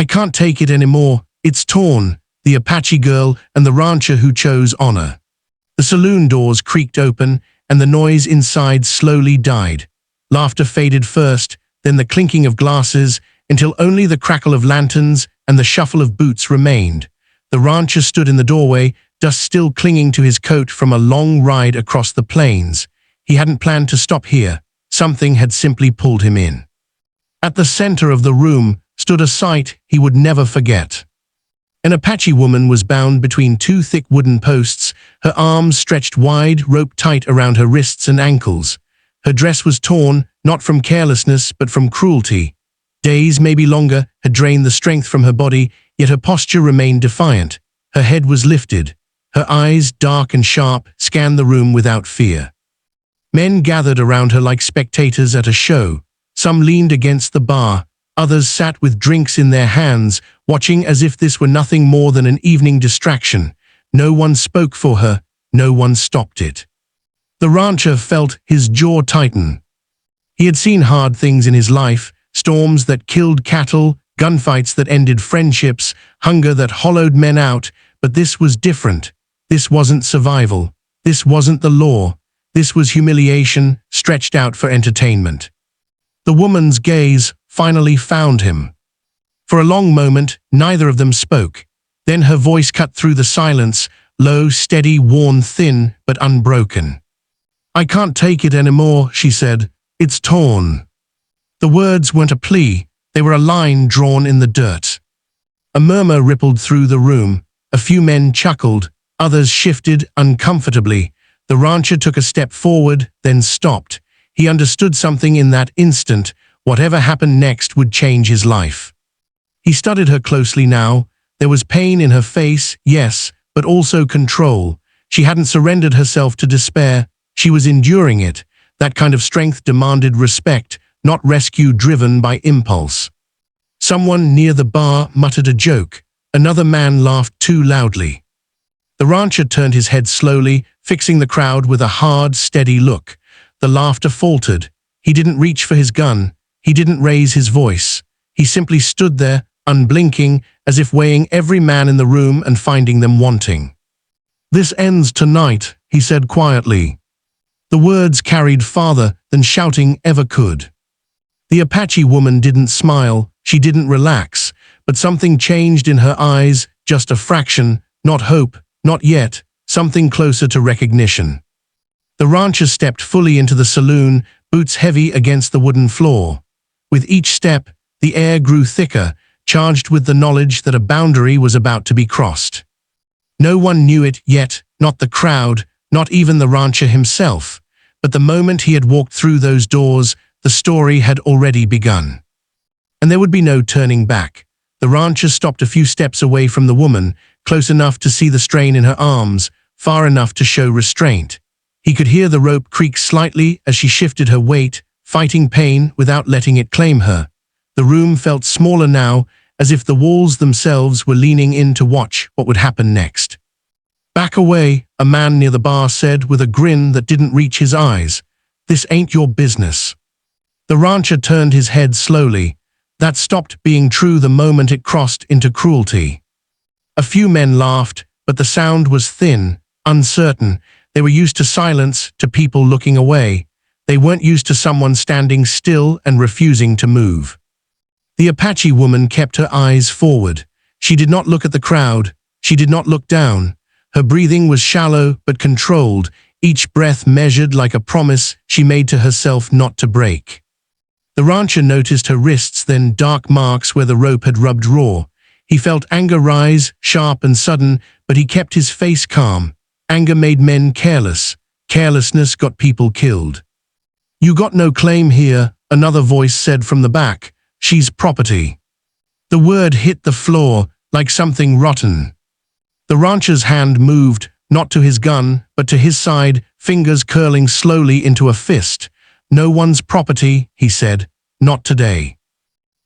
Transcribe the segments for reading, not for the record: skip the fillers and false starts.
I can't take it anymore. It's torn. The Apache girl and the rancher who chose honor. The saloon doors creaked open, and the noise inside slowly died. Laughter faded first, then the clinking of glasses, until only the crackle of lanterns and the shuffle of boots remained. The rancher stood in the doorway, dust still clinging to his coat from a long ride across the plains. He hadn't planned to stop here. Something had simply pulled him in. At the center of the room stood a sight he would never forget. An Apache woman was bound between two thick wooden posts, her arms stretched wide, rope tight around her wrists and ankles. Her dress was torn, not from carelessness but from cruelty. Days, maybe longer, had drained the strength from her body, yet her posture remained defiant. Her head was lifted. Her eyes, dark and sharp, scanned the room without fear. Men gathered around her like spectators at a show. Some leaned against the bar. Others sat with drinks in their hands, watching as if this were nothing more than an evening distraction. No one spoke for her. No one stopped it. The rancher felt his jaw tighten. He had seen hard things in his life, storms that killed cattle, gunfights that ended friendships, hunger that hollowed men out, but this was different. This wasn't survival. This wasn't the law. This was humiliation, stretched out for entertainment. The woman's gaze finally found him. For a long moment, neither of them spoke. Then her voice cut through the silence, low, steady, worn thin, but unbroken. I can't take it anymore, she said. It's torn. The words weren't a plea. They were a line drawn in the dirt. A murmur rippled through the room. A few men chuckled. Others shifted uncomfortably. The rancher took a step forward, then stopped. He understood something in that instant. Whatever happened next would change his life. He studied her closely now. There was pain in her face, yes, but also control. She hadn't surrendered herself to despair. She was enduring it. That kind of strength demanded respect, not rescue driven by impulse. Someone near the bar muttered a joke. Another man laughed too loudly. The rancher turned his head slowly, fixing the crowd with a hard, steady look. The laughter faltered. He didn't reach for his gun. He didn't raise his voice. He simply stood there, unblinking, as if weighing every man in the room and finding them wanting. This ends tonight, he said quietly. The words carried farther than shouting ever could. The Apache woman didn't smile. She didn't relax, but something changed in her eyes, just a fraction, not hope, not yet, something closer to recognition. The rancher stepped fully into the saloon, boots heavy against the wooden floor. With each step, the air grew thicker, charged with the knowledge that a boundary was about to be crossed. No one knew it yet, not the crowd, not even the rancher himself. But the moment he had walked through those doors, the story had already begun. And there would be no turning back. The rancher stopped a few steps away from the woman, close enough to see the strain in her arms, far enough to show restraint. He could hear the rope creak slightly as she shifted her weight, fighting pain without letting it claim her. The room felt smaller now, as if the walls themselves were leaning in to watch what would happen next. Back away, a man near the bar said with a grin that didn't reach his eyes. This ain't your business. The rancher turned his head slowly. That stopped being true the moment it crossed into cruelty. A few men laughed, but the sound was thin, uncertain. They were used to silence, to people looking away. They weren't used to someone standing still and refusing to move. The Apache woman kept her eyes forward. She did not look at the crowd. She did not look down. Her breathing was shallow but controlled, each breath measured like a promise she made to herself not to break. The rancher noticed her wrists, then dark marks where the rope had rubbed raw. He felt anger rise, sharp and sudden, but he kept his face calm. Anger made men careless. Carelessness got people killed. You got no claim here, another voice said from the back. She's property. The word hit the floor like something rotten. The rancher's hand moved, not to his gun, but to his side, fingers curling slowly into a fist. No one's property, he said, not today.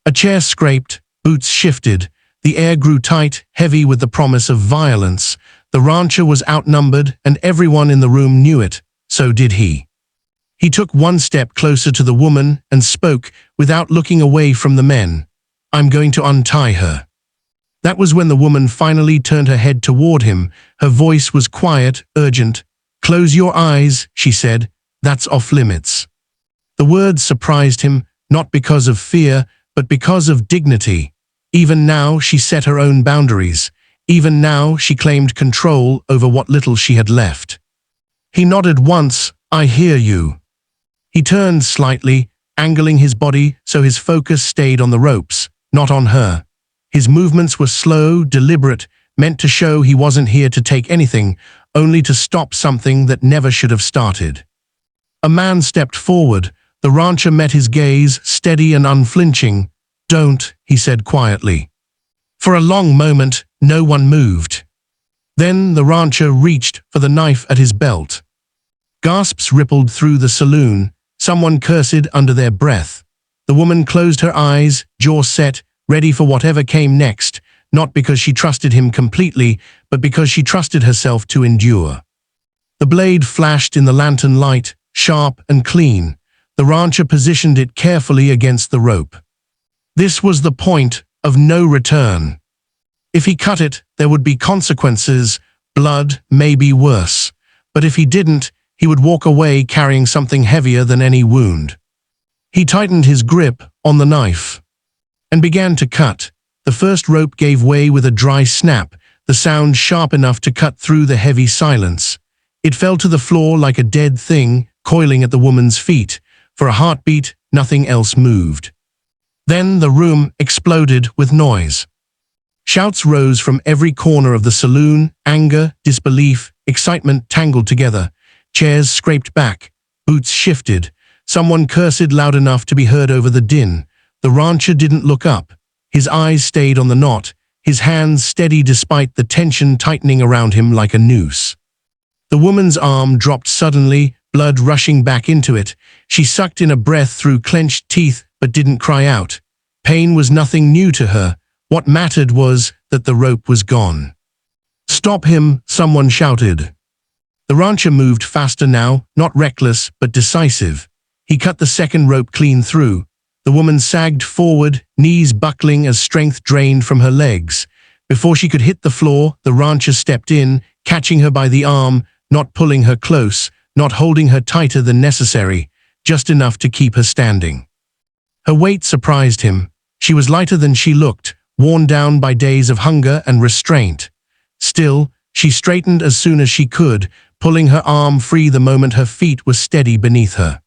A chair scraped, boots shifted. The air grew tight, heavy with the promise of violence. The rancher was outnumbered, and everyone in the room knew it. So did he. He took one step closer to the woman and spoke, without looking away from the men. I'm going to untie her." That was when the woman finally turned her head toward him. Her voice was quiet, urgent. "Close your eyes," she said. "That's off limits." The words surprised him, not because of fear, but because of dignity. Even now she set her own boundaries. Even now she claimed control over what little she had left. He nodded once. "I hear you." He turned slightly, angling his body so his focus stayed on the ropes, not on her. His movements were slow, deliberate, meant to show he wasn't here to take anything, only to stop something that never should have started. A man stepped forward. The rancher met his gaze, steady and unflinching. "Don't," he said quietly. For a long moment, no one moved. Then the rancher reached for the knife at his belt. Gasps rippled through the saloon. Someone cursed under their breath. The woman closed her eyes, jaw set, ready for whatever came next, not because she trusted him completely, but because she trusted herself to endure. The blade flashed in the lantern light, sharp and clean. The rancher positioned it carefully against the rope. This was the point of no return. If he cut it, there would be consequences, blood, maybe worse. But if he didn't, he would walk away carrying something heavier than any wound. He tightened his grip on the knife and began to cut. The first rope gave way with a dry snap, the sound sharp enough to cut through the heavy silence. It fell to the floor like a dead thing, coiling at the woman's feet. For a heartbeat, nothing else moved. Then the room exploded with noise. Shouts rose from every corner of the saloon, anger, disbelief, excitement tangled together. Chairs scraped back, boots shifted. Someone cursed loud enough to be heard over the din. The rancher didn't look up. His eyes stayed on the knot, his hands steady despite the tension tightening around him like a noose. The woman's arm dropped suddenly, blood rushing back into it. She sucked in a breath through clenched teeth but didn't cry out. Pain was nothing new to her. What mattered was that the rope was gone. "Stop him," someone shouted. The rancher moved faster now, not reckless but decisive. He cut the second rope clean through. The woman sagged forward, knees buckling as strength drained from her legs. Before she could hit the floor, the rancher stepped in, catching her by the arm, not pulling her close, not holding her tighter than necessary, just enough to keep her standing. Her weight surprised him. She was lighter than she looked, worn down by days of hunger and restraint. Still, she straightened as soon as she could, pulling her arm free the moment her feet were steady beneath her.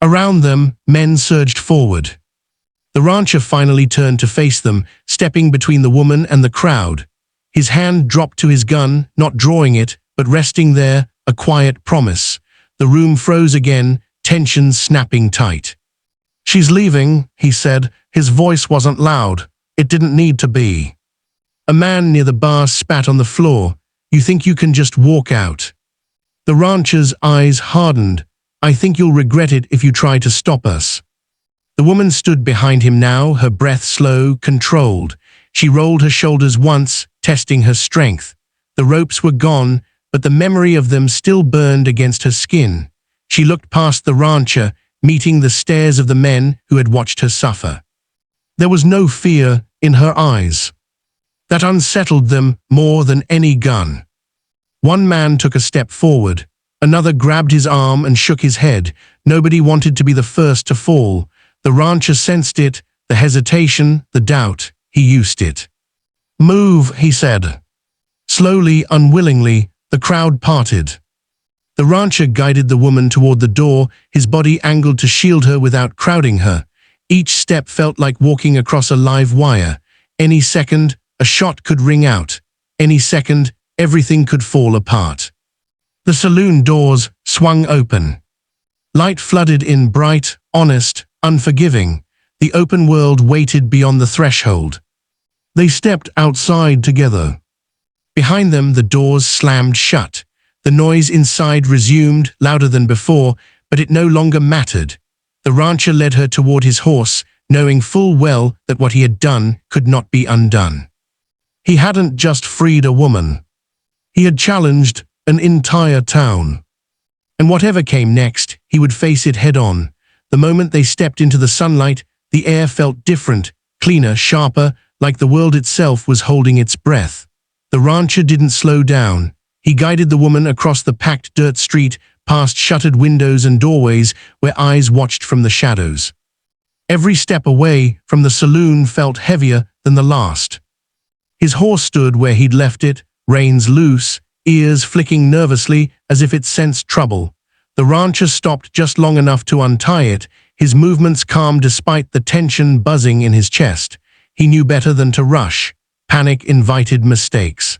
Around them, men surged forward. The rancher finally turned to face them, stepping between the woman and the crowd. His hand dropped to his gun, not drawing it, but resting there, a quiet promise. The room froze again, tension snapping tight. "She's leaving," he said. His voice wasn't loud. It didn't need to be. A man near the bar spat on the floor. "You think you can just walk out?" The rancher's eyes hardened. "I think you'll regret it if you try to stop us." The woman stood behind him now, her breath slow, controlled. She rolled her shoulders once, testing her strength. The ropes were gone, but the memory of them still burned against her skin. She looked past the rancher, meeting the stares of the men who had watched her suffer. There was no fear in her eyes. That unsettled them more than any gun. One man took a step forward. Another grabbed his arm and shook his head. Nobody wanted to be the first to fall. The rancher sensed it, the hesitation, the doubt. He used it. "Move," he said. Slowly, unwillingly, the crowd parted. The rancher guided the woman toward the door, his body angled to shield her without crowding her. Each step felt like walking across a live wire. Any second, a shot could ring out. Any second, everything could fall apart. The saloon doors swung open. Light flooded in, bright, honest, unforgiving. The open world waited beyond the threshold. They stepped outside together. Behind them, the doors slammed shut. The noise inside resumed, louder than before, but it no longer mattered. The rancher led her toward his horse, knowing full well that what he had done could not be undone. He hadn't just freed a woman. He had challenged an entire town. And whatever came next, he would face it head-on. The moment they stepped into the sunlight, the air felt different, cleaner, sharper, like the world itself was holding its breath. The rancher didn't slow down. He guided the woman across the packed dirt street, past shuttered windows and doorways where eyes watched from the shadows. Every step away from the saloon felt heavier than the last. His horse stood where he'd left it, reins loose, ears flicking nervously as if it sensed trouble. The rancher stopped just long enough to untie it, his movements calm despite the tension buzzing in his chest. He knew better than to rush. Panic invited mistakes.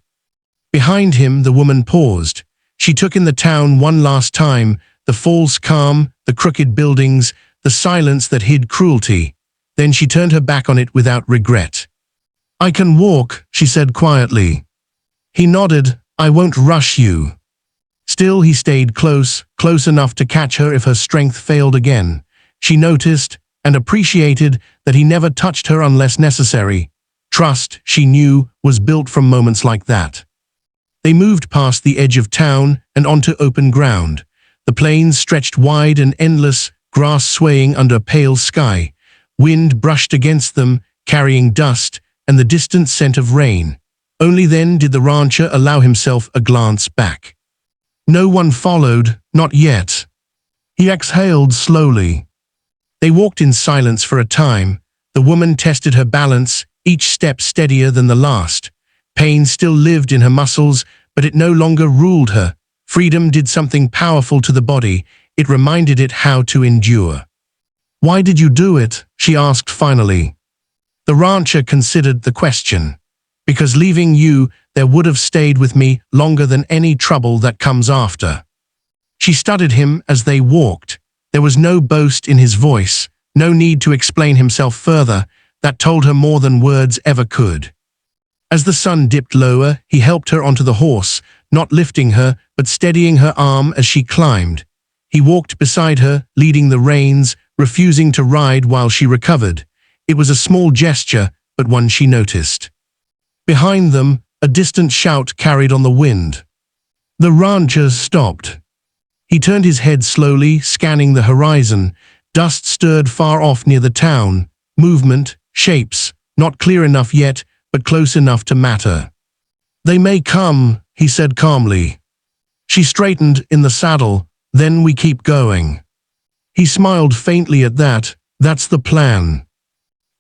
Behind him, the woman paused. She took in the town one last time, the false calm, the crooked buildings, the silence that hid cruelty. Then she turned her back on it without regret. "I can walk," she said quietly. He nodded. "I won't rush you." Still he stayed close enough to catch her if her strength failed again. She noticed and appreciated that he never touched her unless necessary. Trust, she knew, was built from moments like that. They moved past the edge of town and onto open ground. The plains stretched wide and endless, grass swaying under a pale sky. Wind brushed against them, carrying dust and the distant scent of rain. Only then did the rancher allow himself a glance back. No one followed, not yet. He exhaled slowly. They walked in silence for a time. The woman tested her balance, each step steadier than the last. Pain still lived in her muscles, but it no longer ruled her. Freedom did something powerful to the body. It reminded it how to endure. "Why did you do it?" she asked finally. The rancher considered the question. "Because leaving you, there would have stayed with me longer than any trouble that comes after." She studied him as they walked. There was no boast in his voice, no need to explain himself further. That told her more than words ever could. As the sun dipped lower, he helped her onto the horse, not lifting her, but steadying her arm as she climbed. He walked beside her, leading the reins, refusing to ride while she recovered. It was a small gesture, but one she noticed. Behind them, a distant shout carried on the wind. The rancher stopped. He turned his head slowly, scanning the horizon. Dust stirred far off near the town. Movement, shapes, not clear enough yet, but close enough to matter. "They may come," he said calmly. She straightened in the saddle. "Then we keep going." He smiled faintly at that. "That's the plan."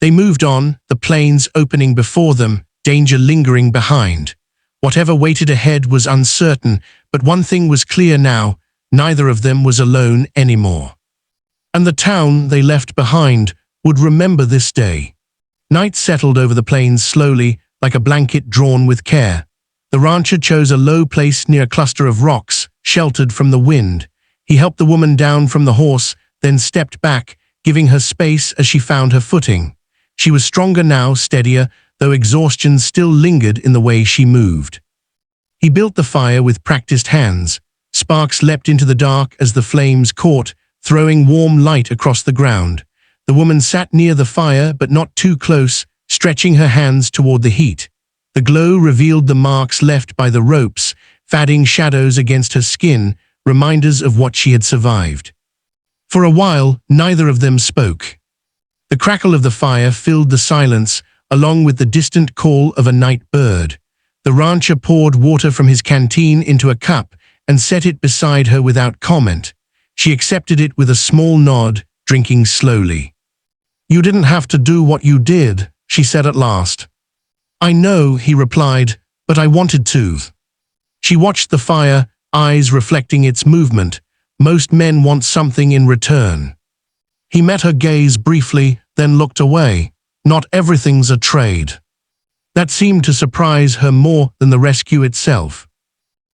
They moved on, the plains opening before them, danger lingering behind. Whatever waited ahead was uncertain, but one thing was clear now: neither of them was alone anymore. And the town they left behind would remember this day. Night settled over the plains slowly, like a blanket drawn with care. The rancher chose a low place near a cluster of rocks, sheltered from the wind. He helped the woman down from the horse, then stepped back, giving her space as she found her footing. She was stronger now, steadier, though exhaustion still lingered in the way she moved. He built the fire with practiced hands. Sparks leapt into the dark as the flames caught, throwing warm light across the ground. The woman sat near the fire, but not too close, stretching her hands toward the heat. The glow revealed the marks left by the ropes, fading shadows against her skin, reminders of what she had survived. For a while, neither of them spoke. The crackle of the fire filled the silence, along with the distant call of a night bird. The rancher poured water from his canteen into a cup and set it beside her without comment. She accepted it with a small nod, drinking slowly. "You didn't have to do what you did," she said at last. "I know," he replied, "but I wanted to." She watched the fire, eyes reflecting its movement. Most men want something in return. He met her gaze briefly, then looked away. "Not everything's a trade." That seemed to surprise her more than the rescue itself.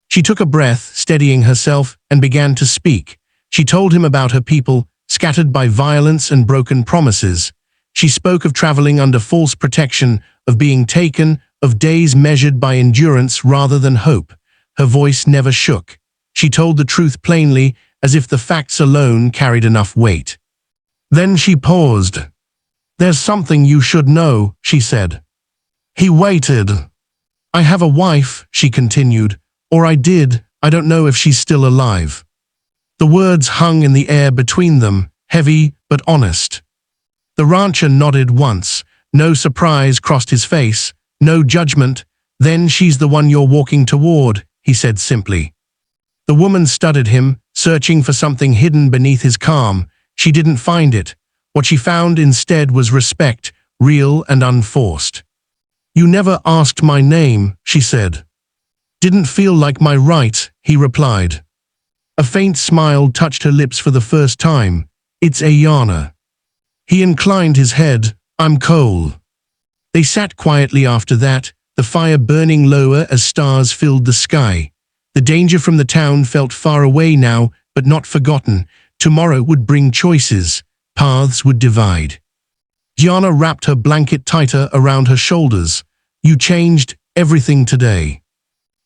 She took a breath, steadying herself, and began to speak. She told him about her people, scattered by violence and broken promises. She spoke of traveling under false protection, of being taken, of days measured by endurance rather than hope. Her voice never shook. She told the truth plainly, as if the facts alone carried enough weight. Then she paused. "There's something you should know," she said. He waited. "I have a wife," she continued. "Or I did. I don't know if she's still alive." The words hung in the air between them, heavy but honest. The rancher nodded once, No surprise crossed his face, no judgment. Then she's the one you're walking toward, he said simply. The woman studied him, searching for something hidden beneath his calm. She didn't find it. What she found instead was respect, real and unforced. You never asked my name, she said. Didn't feel like my right, he replied. A faint smile touched her lips for the first time. It's Ayana. He inclined his head. I'm Cole. They sat quietly after that, the fire burning lower as stars filled the sky. The danger from the town felt far away now, but not forgotten. Tomorrow would bring choices. Paths would divide. Gianna wrapped her blanket tighter around her shoulders. You changed everything today.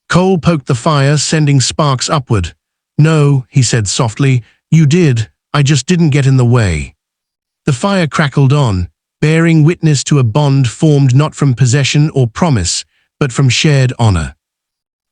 Cole poked the fire, sending sparks upward. No, he said softly, you did, I just didn't get in the way. The fire crackled on, bearing witness to a bond formed not from possession or promise, but from shared honor.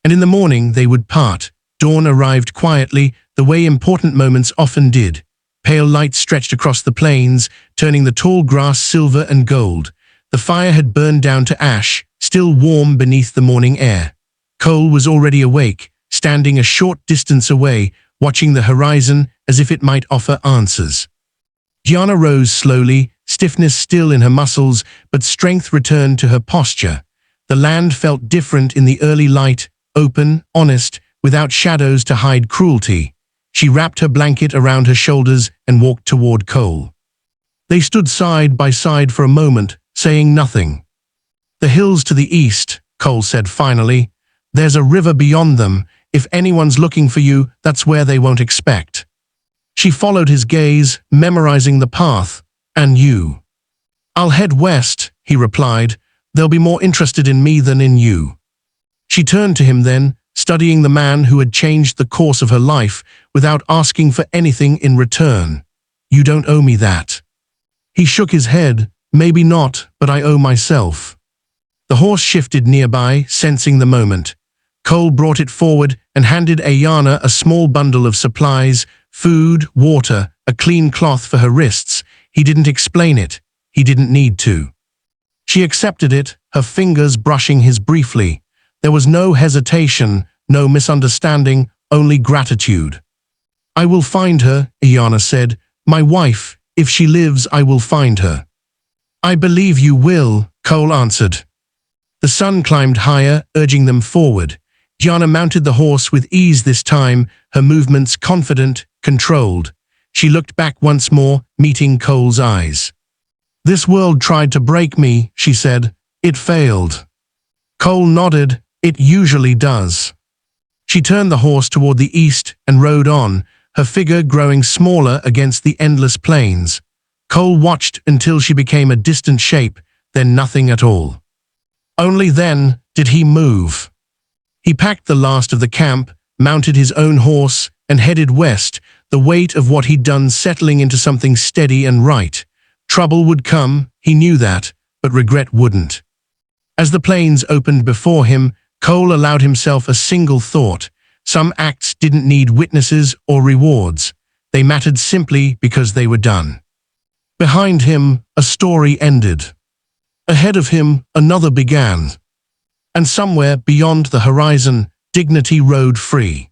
And in the morning they would part. Dawn arrived quietly, the way important moments often did. Pale light stretched across the plains, turning the tall grass silver and gold. The fire had burned down to ash, still warm beneath the morning air. Cole was already awake, standing a short distance away, watching the horizon as if it might offer answers. Gianna rose slowly, stiffness still in her muscles, but strength returned to her posture. The land felt different in the early light, open, honest, without shadows to hide cruelty. She wrapped her blanket around her shoulders and walked toward Cole. They stood side by side for a moment, saying nothing. The hills to the east, Cole said finally. There's a river beyond them. If anyone's looking for you, that's where they won't expect. She followed his gaze, memorizing the path. And you? I'll head west, he replied. They'll be more interested in me than in you. She turned to him then, studying the man who had changed the course of her life without asking for anything in return. You don't owe me that. He shook his head. Maybe not, but I owe myself. The horse shifted nearby, sensing the moment. Cole brought it forward and handed Ayana a small bundle of supplies, food, water, a clean cloth for her wrists. He didn't explain it. He didn't need to. She accepted it, her fingers brushing his briefly. There was no hesitation, no misunderstanding, only gratitude. I will find her, Ayana said. My wife, if she lives, I will find her. I believe you will, Cole answered. The sun climbed higher, urging them forward. Gianna mounted the horse with ease this time, her movements confident, controlled. She looked back once more, meeting Cole's eyes. This world tried to break me, she said. It failed. Cole nodded. It usually does. She turned the horse toward the east and rode on, her figure growing smaller against the endless plains. Cole watched until she became a distant shape, then nothing at all. Only then did he move. He packed the last of the camp, mounted his own horse, and headed west, the weight of what he'd done settling into something steady and right. Trouble would come, he knew that, but regret wouldn't. As the plains opened before him, Cole allowed himself a single thought. Some acts didn't need witnesses or rewards. They mattered simply because they were done. Behind him, a story ended. Ahead of him, another began. And somewhere beyond the horizon, dignity rode free.